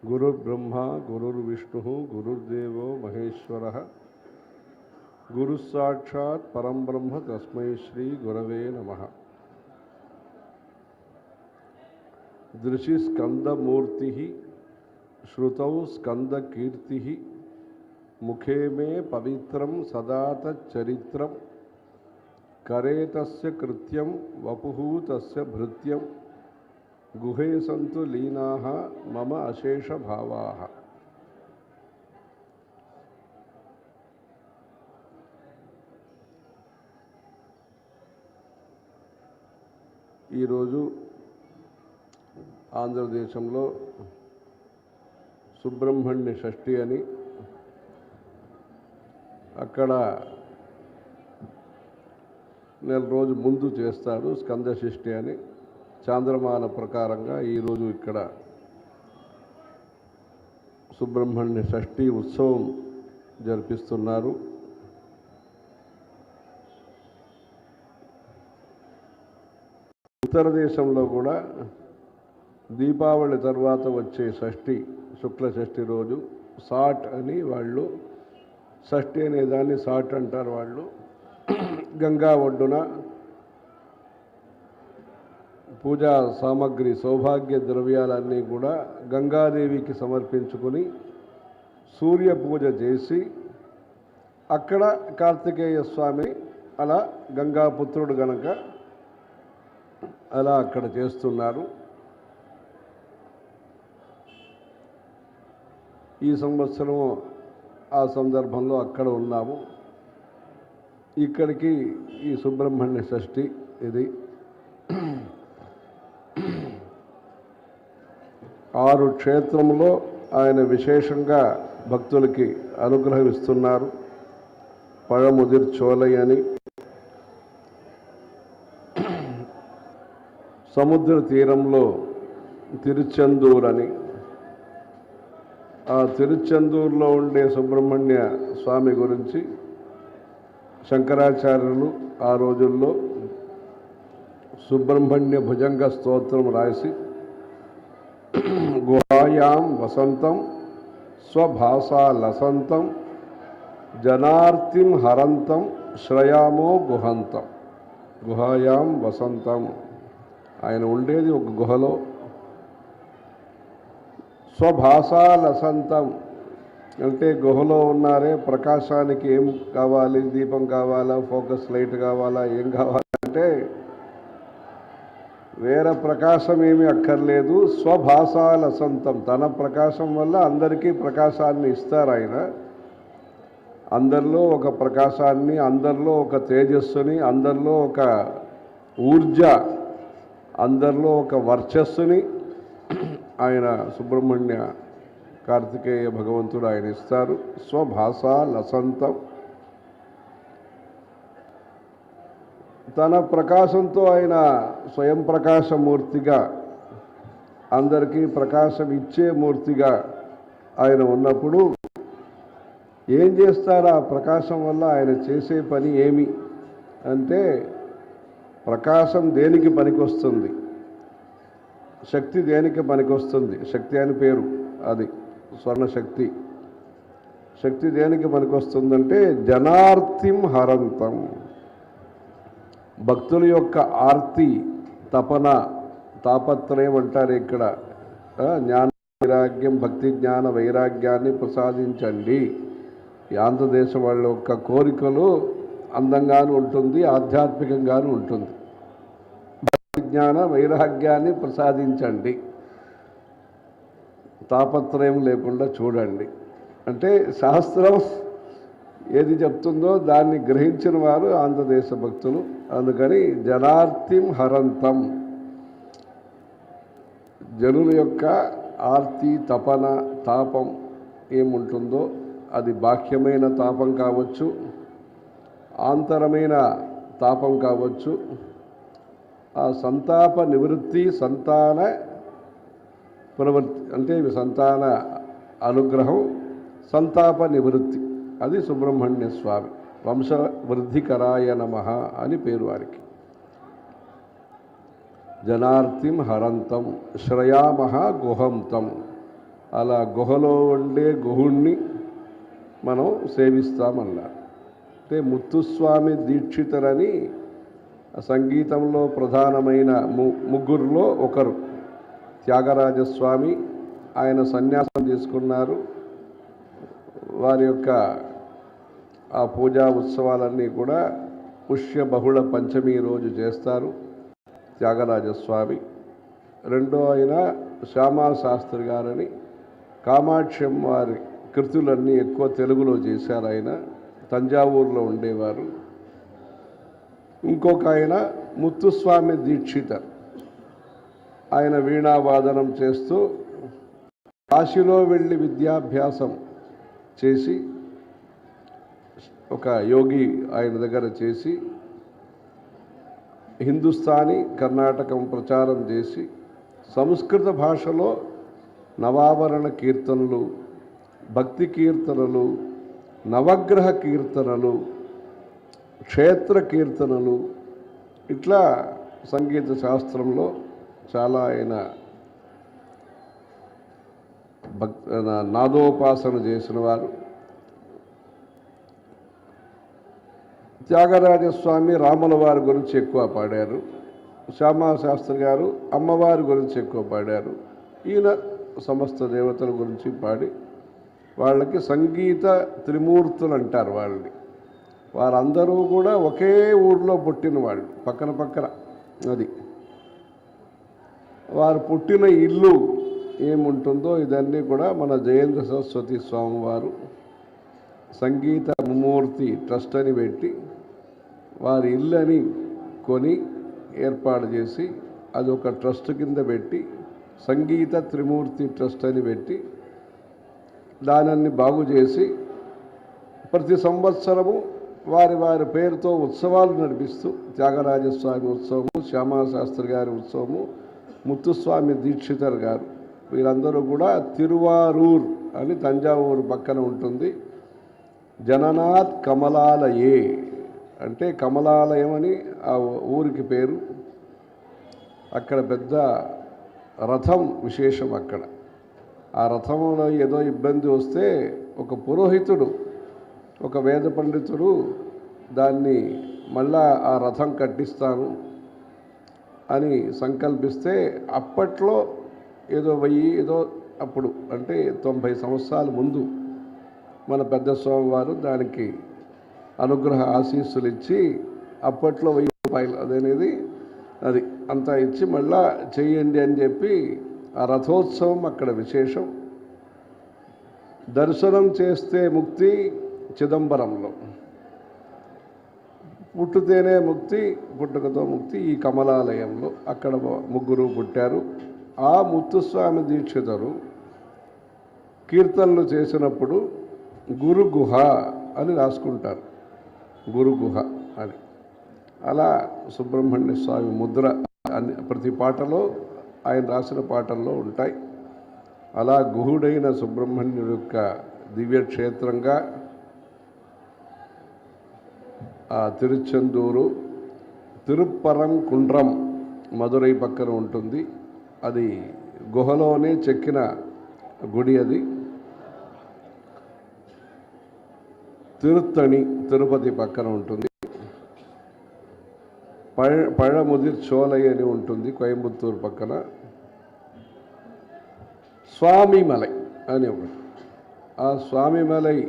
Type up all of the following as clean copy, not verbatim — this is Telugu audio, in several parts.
गुरुर्ब्रह्मा गुरुर्विष्णु गुरुर्देवो महेश्वरः गुरुस्साक्षात् परं ब्रह्म तस्मै श्री गुरवे नमः। दृशि स्कंदमूर्तिः श्रुतौ स्कंदकीर्तिः मुखे मे पवित्रं सदा तच्चरित्रं करे तस्य कृत्यं वपुः तस्य भृत्यं गुहे सन्तु लीनाः मम अशेष भावाः। ఈ రోజు ఆంధ్రదేశంలో సుబ్రహ్మణ్య షష్ఠి అని అక్కడ నెల రోజు ముందు చేస్తారు స్కంద షష్ఠి అని చాంద్రమాన ప్రకారంగా ఈరోజు ఇక్కడ సుబ్రహ్మణ్య షష్ఠి ఉత్సవం జరిపిస్తున్నారు. ఉత్తర దేశంలో కూడా దీపావళి తర్వాత వచ్చే షష్ఠి శుక్ల షష్ఠి రోజు సాట్ అని వాళ్ళు షష్ఠి అనే దాన్ని సాట్ అంటారు. వాళ్ళు గంగా ఒడ్డున పూజా సామగ్రి సౌభాగ్య ద్రవ్యాలన్నీ కూడా గంగాదేవికి సమర్పించుకొని సూర్య పూజ చేసి అక్కడ కార్తికేయ స్వామి అలా గంగాపుత్రుడు గనక అలా అక్కడ చేస్తున్నారు. ఈ సంవత్సరం ఆ సందర్భంలో అక్కడ ఉన్నాము. ఇక్కడికి ఈ సుబ్రహ్మణ్య షష్ఠి ఇది 6 క్షేత్రంలో ఆయన విశేషంగా భక్తులకి అనుగ్రహిస్తున్నారు. పഴముదిర్ చోలై అని, సముద్ర తీరంలో తిరుచెందూర్ అని, ఆ తిరుచెందూరులో ఉండే సుబ్రహ్మణ్య స్వామి గురించి శంకరాచార్యులు ఆ రోజుల్లో సుబ్రహ్మణ్య భుజంగ స్తోత్రం రాసి గుహాయాం వసంతం స్వభాషా లసంతం జనార్తిం హరంతం శ్రయామో గుహంతం. గుహాయాం వసంతం, ఆయన ఉండేది ఒక గుహలో. స్వభాషా లసంతం అంటే గుహలో ఉన్నారే, ప్రకాశానికి ఏం కావాలి, దీపం కావాలా, ఫోకస్ లైట్ కావాలా, ఏం కావాలంటే వేరే ప్రకాశం ఏమీ అక్కర్లేదు. స్వభాషా లసంతం, తన ప్రకాశం వల్ల అందరికీ ప్రకాశాన్ని ఇస్తారు ఆయన. అందరిలో ఒక ప్రకాశాన్ని, అందరిలో ఒక తేజస్సుని, అందరిలో ఒక ఊర్జ, అందరిలో ఒక వర్చస్సుని ఆయన సుబ్రహ్మణ్య కార్తికేయ భగవంతుడు ఆయన ఇస్తారు. స్వభాషా లసంతం, తన ప్రకాశంతో ఆయన స్వయం ప్రకాశమూర్తిగా అందరికీ ప్రకాశం ఇచ్చే మూర్తిగా ఆయన ఉన్నప్పుడు ఏం చేస్తారు? ఆ ప్రకాశం వల్ల ఆయన చేసే పని ఏమి అంటే, ప్రకాశం దేనికి పనికొస్తుంది, శక్తి దేనికి పనికొస్తుంది, శక్తి అని పేరు, అది స్వర్ణశక్తి. శక్తి దేనికి పనికొస్తుందంటే జనార్తిం హరంతం, భక్తుల యొక్క ఆర్తి, తపన, తాపత్రయం అంటారు ఇక్కడ. జ్ఞాన వైరాగ్యం, భక్తి జ్ఞాన వైరాగ్యాన్ని ప్రసాదించండి. ఈ ఆంధ్రదేశం వాళ్ళ యొక్క కోరికలు అందంగాను ఉంటుంది, ఆధ్యాత్మికంగాను ఉంటుంది. భక్తి జ్ఞాన వైరాగ్యాన్ని ప్రసాదించండి, తాపత్రయం లేకుండా చూడండి అంటే శాస్త్రం ఏది చెప్తుందో దాన్ని గ్రహించిన వారు ఆంధ్రదేశ భక్తులు. అందుకని జనార్తిం హరంతం, జనుల యొక్క ఆర్తి, తపన, తాపం ఏముంటుందో అది బాహ్యమైన తాపం కావచ్చు, ఆంతరమైన తాపం కావచ్చు. ఆ సంతాప నివృత్తి, సంతాన ప్రవృత్తి అంటే సంతాన అనుగ్రహం, సంతాప నివృత్తి, అది సుబ్రహ్మణ్య స్వామి. వంశవృద్ధికరాయ నమః అని పేరు వారికి. జనార్తిం హరంతం శ్రయామహ గుహంతం, అలా గుహలో ఉండే గుహుణ్ణి మనం సేవిస్తామన్నారు. అంటే ముత్తుస్వామి దీక్షితులని సంగీతంలో ప్రధానమైన ముగ్గురులో ఒకరు. త్యాగరాజస్వామి ఆయన సన్యాసం తీసుకున్నారు. వారి యొక్క ఆ పూజా ఉత్సవాలన్నీ కూడా పుష్య బహుళ పంచమి రోజు చేస్తారు త్యాగరాజస్వామి. రెండో ఆయన శ్యామా శాస్త్రి గారని కామాక్షి వారి కృతులన్నీ ఎక్కువ తెలుగులో చేశారు. ఆయన తంజావూరులో ఉండేవారు. ఇంకొక ఆయన ముత్తుస్వామి దీక్షితర్. ఆయన వీణావాదనం చేస్తూ కాశీలో వెళ్ళి విద్యాభ్యాసం చేసి ఒక యోగి ఆయన దగ్గర చేసి హిందుస్థానీ కర్ణాటకం ప్రచారం చేసి సంస్కృత భాషలో నవావరణ కీర్తనలు, భక్తి కీర్తనలు, నవగ్రహ కీర్తనలు, క్షేత్ర కీర్తనలు, ఇట్లా సంగీత శాస్త్రంలో చాలా ఆయన నాదోపాసన చేసిన వారు. త్యాగరాజస్వామి రాముల వారి గురించి ఎక్కువ పాడారు. శ్యామా శాస్త్రి గారు అమ్మవారి గురించి ఎక్కువ పాడారు. ఈయన సమస్త దేవతల గురించి పాడి వాళ్ళకి సంగీత త్రిమూర్తులు అంటారు వాళ్ళని. వారందరూ కూడా ఒకే ఊరిలో పుట్టిన వాళ్ళు, పక్కన పక్కన. అది వారు పుట్టిన ఇల్లు ఏముంటుందో ఇదన్నీ కూడా మన జయేంద్ర సరస్వతి స్వామి వారు సంగీత ముమూర్తి ట్రస్ట్ అని పెట్టి వారి ఇల్లని కొని ఏర్పాటు చేసి అదొక ట్రస్ట్ కింద పెట్టి సంగీత త్రిమూర్తి ట్రస్ట్ అని పెట్టి దానాన్ని బాగు చేసి ప్రతి సంవత్సరము వారి వారి పేరుతో ఉత్సవాలు నడిపిస్తూ త్యాగరాజస్వామి ఉత్సవము, శ్యామాశాస్త్రి గారి ఉత్సవము, ముత్తుస్వామి దీక్షితర్ గారు వీరందరూ కూడా తిరువారూర్ అని తంజావూరు పక్కన ఉంటుంది. జననాథ్ కమలాలయే అంటే కమలాలయం అని ఆ ఊరికి పేరు. అక్కడ పెద్ద రథం విశేషం. అక్కడ ఆ రథంలో ఏదో ఇబ్బంది వస్తే ఒక పురోహితుడు, ఒక వేద పండితుడు దాన్ని మళ్ళా ఆ రథం కట్టిస్తాను అని సంకల్పిస్తే అప్పట్లో ఏదో ఏదో అప్పుడు అంటే 90 సంవత్సరాల ముందు మన పెద్ద స్వామివారు దానికి అనుగ్రహ ఆశీస్సులు ఇచ్చి అప్పట్లో 1000 రూపాయలు అదనేది అది అంతా ఇచ్చి మళ్ళా చెయ్యండి అని చెప్పి ఆ రథోత్సవం అక్కడ విశేషం. దర్శనం చేస్తే ముక్తి చిదంబరంలో, పుట్టుతేనే ముక్తి, పుట్టుకతో ముక్తి ఈ కమలాలయంలో. అక్కడ ముగ్గురు పుట్టారు. ఆ ముత్తుస్వామి దీక్షితులు కీర్తనలు చేసినప్పుడు గురుగుహ అని రాసుకుంటారు. గురుగుహ అని. అలా సుబ్రహ్మణ్య స్వామి ముద్ర ప్రతి పాటలో ఆయన రాసిన పాటల్లో ఉంటాయి. అలా గుహుడైన సుబ్రహ్మణ్యుడి యొక్క దివ్యక్షేత్రంగా ఆ తిరుచెందూరు, తిరుప్పరం కుండ్రం మధురై పక్కన ఉంటుంది. అది గుహలోనే చెక్కిన గుడి. అది తిరుత్తణి తిరుపతి పక్కన ఉంటుంది. పழముదిర్ చోలై అని ఉంటుంది కోయంబత్తూరు పక్కన. స్వామిమలై అని ఒకటి. ఆ స్వామిమలై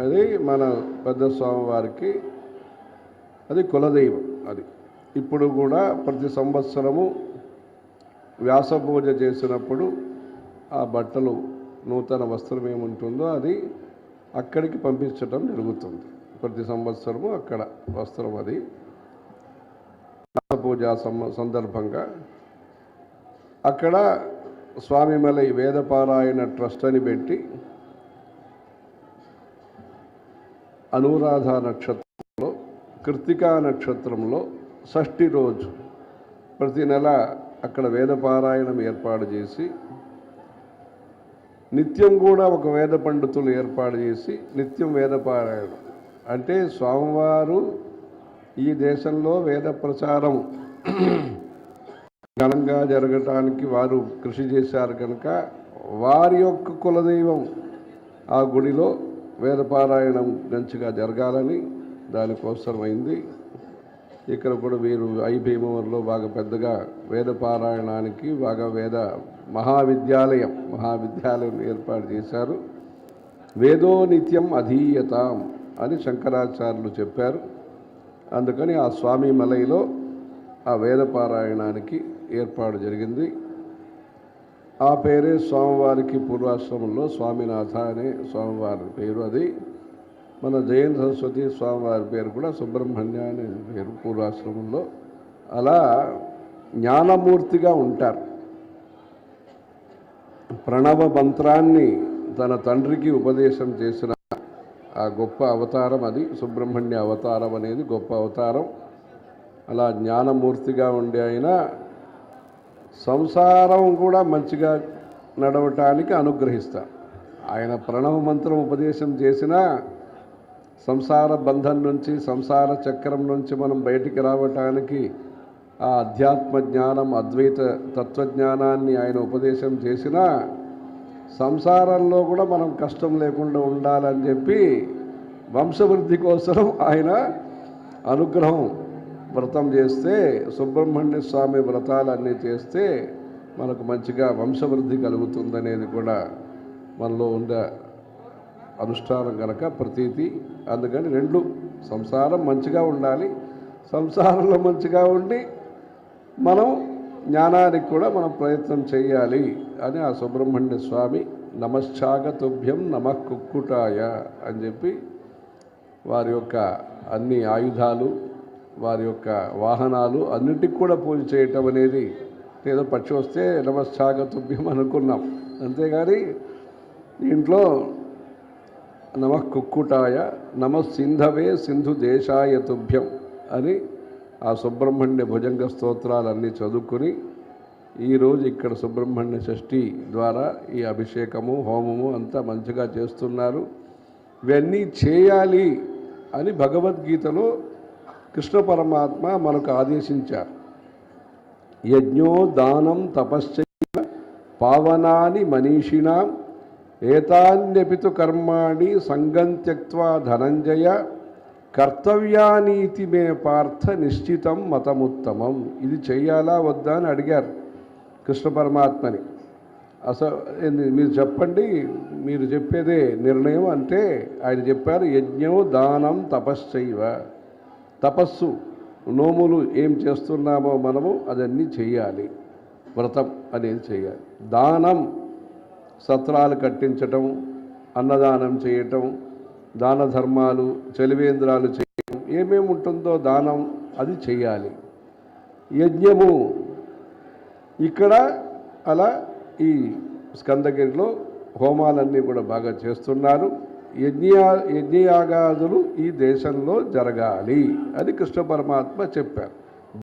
అది మన పెద్ద స్వామివారికి అది కులదైవం. అది ఇప్పుడు కూడా ప్రతి సంవత్సరము వ్యాసపూజ చేసినప్పుడు ఆ బట్టలు నూతన వస్త్రం ఏముంటుందో అది అక్కడికి పంపించడం జరుగుతుంది. ప్రతి సంవత్సరము అక్కడ వస్త్రం అది వ్యాసపూజ సందర్భంగా అక్కడ స్వామిమలై వేదపారాయణ ట్రస్ట్ అని పెట్టి అనురాధ నక్షత్రంలో కృత్తికా నక్షత్రంలో షష్ఠి రోజు ప్రతి నెల అక్కడ వేదపారాయణం ఏర్పాటు చేసి నిత్యం కూడా ఒక వేద పండితులు ఏర్పాటు చేసి నిత్యం వేదపారాయణం. అంటే స్వామివారు ఈ దేశంలో వేద ప్రచారం ఘనంగా జరగటానికి వారు కృషి చేశారు కనుక వారి యొక్క కులదైవం ఆ గుడిలో వేదపారాయణం మంచిగా జరగాలని దానికోసమైంది. ఇక్కడ కూడా వీరు భీమవరంలో బాగా పెద్దగా వేదపారాయణానికి బాగా మహావిద్యాలయం ఏర్పాటు చేశారు. వేదో నిత్యం అధీయతాం అని శంకరాచార్యులు చెప్పారు. అందుకని ఆ స్వామి మలైలో ఆ వేదపారాయణానికి ఏర్పాటు జరిగింది. ఆ పేరే స్వామివారికి పూర్వాశ్రమంలో స్వామినాథ అనే స్వామివారి పేరు. అది మన జైన సరస్వతి స్వామివారి పేరు కూడా సుబ్రహ్మణ్య అనే పేరు పూర్వాశ్రమంలో. అలా జ్ఞానమూర్తిగా ఉంటారు. ప్రణవ మంత్రాన్ని తన తండ్రికి ఉపదేశం చేసిన ఆ గొప్ప అవతారం అది. సుబ్రహ్మణ్య అవతారం అనేది గొప్ప అవతారం. అలా జ్ఞానమూర్తిగా ఉండే ఆయన సంసారం కూడా మంచిగా నడవటానికి అనుగ్రహిస్తారు. ఆయన ప్రణవ మంత్రం ఉపదేశం చేసిన సంసార బంధం నుంచి, సంసార చక్రం నుంచి మనం బయటికి రావటానికి ఆ అధ్యాత్మ జ్ఞానం, అద్వైత తత్వజ్ఞానాన్ని ఆయన ఉపదేశం చేసిన సంసారంలో కూడా మనం కష్టం లేకుండా ఉండాలని చెప్పి వంశవృద్ధి కోసం ఆయన అనుగ్రహం వ్రతం చేస్తే, సుబ్రహ్మణ్య స్వామి వ్రతాలన్నీ చేస్తే మనకు మంచిగా వంశవృద్ధి కలుగుతుందనేది కూడా మనలో ఉండే అనుష్ఠానం కనుక ప్రతీతి. అందుకని రెండు, సంసారం మంచిగా ఉండాలి, సంసారంలో మంచిగా ఉండి మనం జ్ఞానానికి కూడా మనం ప్రయత్నం చేయాలి అని ఆ సుబ్రహ్మణ్య స్వామి నమశ్చాగతుభ్యం నమః కుక్కుటాయ అని చెప్పి వారి యొక్క అన్ని ఆయుధాలు, వారి యొక్క వాహనాలు అన్నిటికి కూడా పూజ చేయటం అనేది ఏదో పక్షి వస్తే నమశ్చాగతుభ్యం అనుకున్నాం, అంతేగాని ఇంట్లో నమః కుక్కుటాయ నమః సింధవే సింధు దేశాయ తుభ్యం అని ఆ సుబ్రహ్మణ్య భుజంగ స్తోత్రాలన్నీ చదువుకుని ఈరోజు ఇక్కడ సుబ్రహ్మణ్య షష్ఠి ద్వారా ఈ అభిషేకము, హోమము అంతా మంచిగా చేస్తున్నారు. ఇవన్నీ చేయాలి అని భగవద్గీతలో కృష్ణ పరమాత్మ మనకు ఆదేశించారు. యజ్ఞో దానం తపశ్చైవ పావనాని మనీషిణాం ఏతాన్యపితు కర్మాణి సంగం త్యక్త్వా ధనంజయ కర్తవ్యానీతి మే పార్థ నిశ్చితం మతముత్తమం. ఇది చెయ్యాలా వద్దా అని అడిగారు కృష్ణ పరమాత్మని. అసలు మీరు చెప్పండి, మీరు చెప్పేదే నిర్ణయం అంటే ఆయన చెప్పారు, యజ్ఞం దానం తపశ్చైవ. తపస్సు, నోములు ఏం చేస్తున్నామో మనము అదన్నీ చెయ్యాలి, వ్రతం అనేది చేయాలి. దానం, సత్రాలు కట్టించటం, అన్నదానం చేయటం, దాన ధర్మాలు, చలివేంద్రాలు చేయటం, ఏమేమి ఉంటుందో దానం అది చెయ్యాలి. యజ్ఞము ఇక్కడ అలా ఈ స్కందగిరిలో హోమాలన్నీ కూడా బాగా చేస్తున్నారు. యజ్ఞయాగాదులు ఈ దేశంలో జరగాలి అని కృష్ణ పరమాత్మ చెప్పారు.